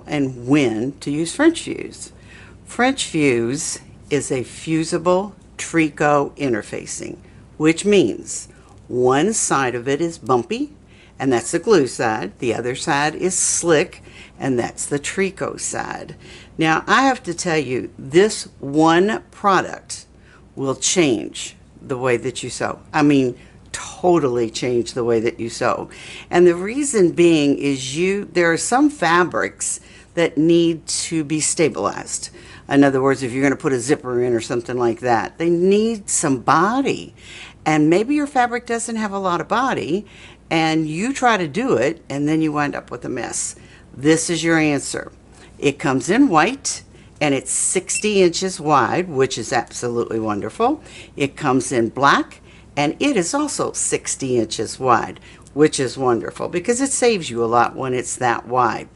and when to use French fuse. French fuse is a fusible tricot interfacing, which means one side of it is bumpy, and that's the glue side. The other side is slick, and that's the tricot side. Now, I have to tell you, this one product will change the way that you sew. I mean, totally change the way that you sew. And the reason being is there are some fabrics that need to be stabilized. In other words, if you're going to put a zipper in or something like that, they need some body. And maybe your fabric doesn't have a lot of body, and you try to do it, and then you wind up with a mess. This is your answer. It comes in white, and it's 60 inches wide, which is absolutely wonderful. It comes in black, and it is also 60 inches wide, which is wonderful because it saves you a lot when it's that wide.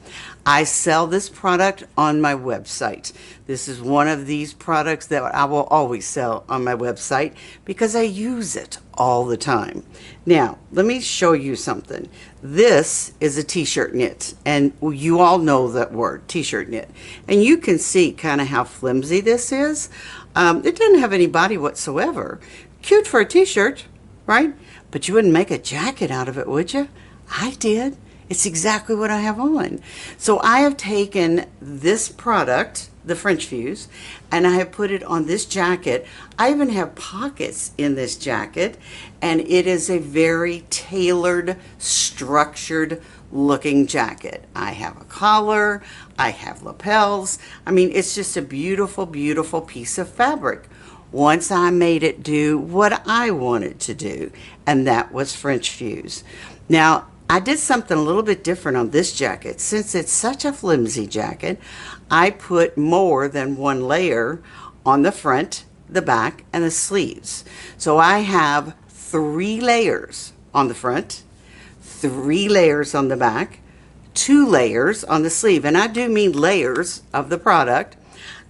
I sell this product on my website. This is one of these products that I will always sell on my website because I use it all the time. Now, let me show you something. This is a t-shirt knit, and you all know that word, t-shirt knit. And you can see kind of how flimsy this is. It doesn't have any body whatsoever. Cute for a t-shirt, right? But you wouldn't make a jacket out of it, would you? I did. It's exactly what I have on. So I have taken this product, the French fuse, and I have put it on this jacket. I even have pockets in this jacket, and it is a very tailored, structured looking jacket. I have a collar, I have lapels. I mean, it's just a beautiful, beautiful piece of fabric. Once I made it do what I wanted to do, and that was French fuse. Now, I did something a little bit different on this jacket. Since it's such a flimsy jacket, I put more than one layer on the front, the back, and the sleeves. So I have 3 layers on the front, 3 layers on the back, 2 layers on the sleeve, and I do mean layers of the product.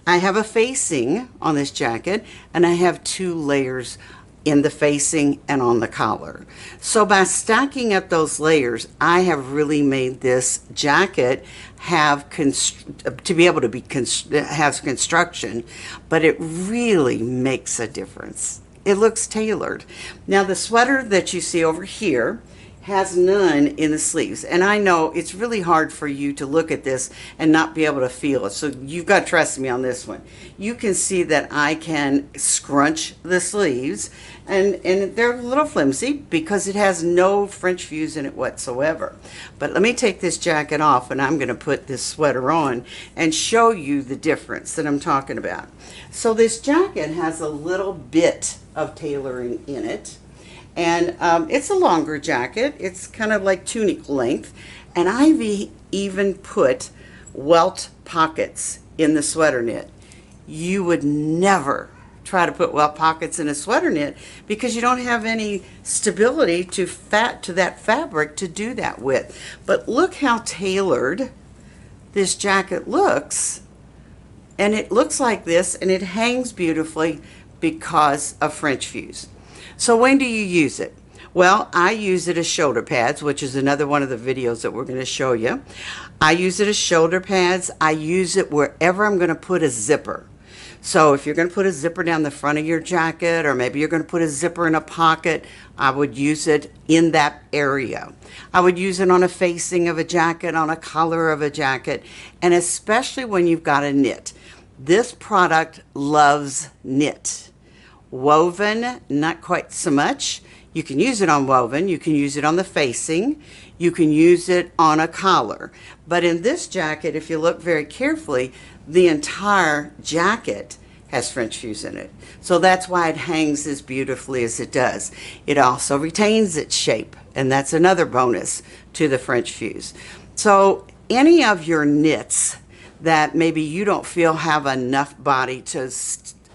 I have a facing on this jacket, and I have 2 layers in the facing and on the collar. So by stacking up those layers, I have really made this jacket have to be able to be has construction, but it really makes a difference. It looks tailored. Now the sweater that you see over here has none in the sleeves, and I know it's really hard for you to look at this and not be able to feel it, so you've got to trust me on this one. You can see that I can scrunch the sleeves, and they're a little flimsy because it has no French fuse in it whatsoever. But let me take this jacket off, and I'm going to put this sweater on and show you the difference that I'm talking about. So this jacket has a little bit of tailoring in it. And it's a longer jacket. It's kind of like tunic length. And I've even put welt pockets in the sweater knit. You would never try to put welt pockets in a sweater knit because you don't have any stability to that fabric to do that with. But look how tailored this jacket looks. And it looks like this, and it hangs beautifully because of French fuse. So when do you use it? Well, I use it as shoulder pads, which is another one of the videos that we're going to show you. I use it as shoulder pads. I use it wherever I'm going to put a zipper. So if you're going to put a zipper down the front of your jacket, or maybe you're going to put a zipper in a pocket, I would use it in that area. I would use it on a facing of a jacket, on a collar of a jacket, and especially when you've got a knit. This product loves knit. Woven, not quite so much. You can use it on woven, you can use it on the facing, you can use it on a collar. But in this jacket, if you look very carefully, the entire jacket has French fuse in it. So that's why it hangs as beautifully as it does. It also retains its shape, and that's another bonus to the French fuse. So any of your knits that maybe you don't feel have enough body to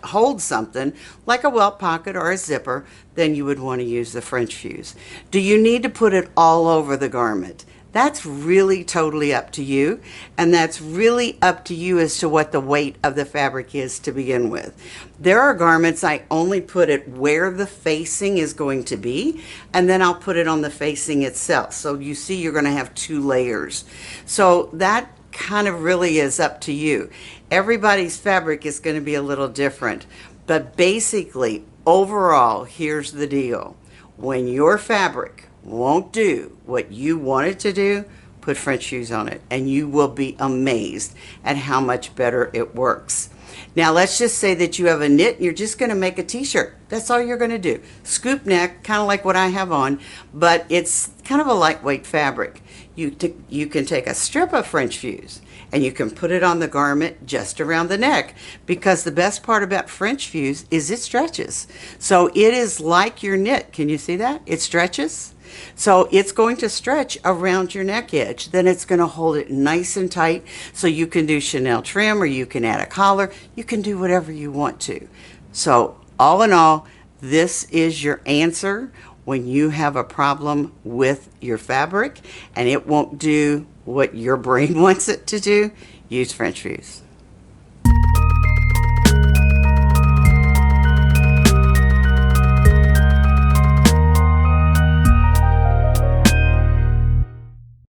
hold something like a welt pocket or a zipper, then you would want to use the French fuse. Do you need to put it all over the garment? That's really totally up to you, and that's really up to you as to what the weight of the fabric is to begin with. There are garments I only put it where the facing is going to be, and then I'll put it on the facing itself. So you see you're going to have 2 layers. So that kind of really is up to you. Everybody's fabric is going to be a little different, but basically, overall, here's the deal. When your fabric won't do what you want it to do, put French fuse on it, and you will be amazed at how much better it works. Now, let's just say that you have a knit and you're just going to make a t-shirt. That's all you're going to do. Scoop neck, kind of like what I have on, but it's kind of a lightweight fabric. You can take a strip of French fuse and you can put it on the garment just around the neck, because the best part about French fuse is it stretches. So it is like your knit. Can you see that? It stretches. So it's going to stretch around your neck edge. Then it's going to hold it nice and tight, so you can do Chanel trim, or you can add a collar. You can do whatever you want to. So all in all, this is your answer when you have a problem with your fabric and it won't do what your brain wants it to do. Use French fuse.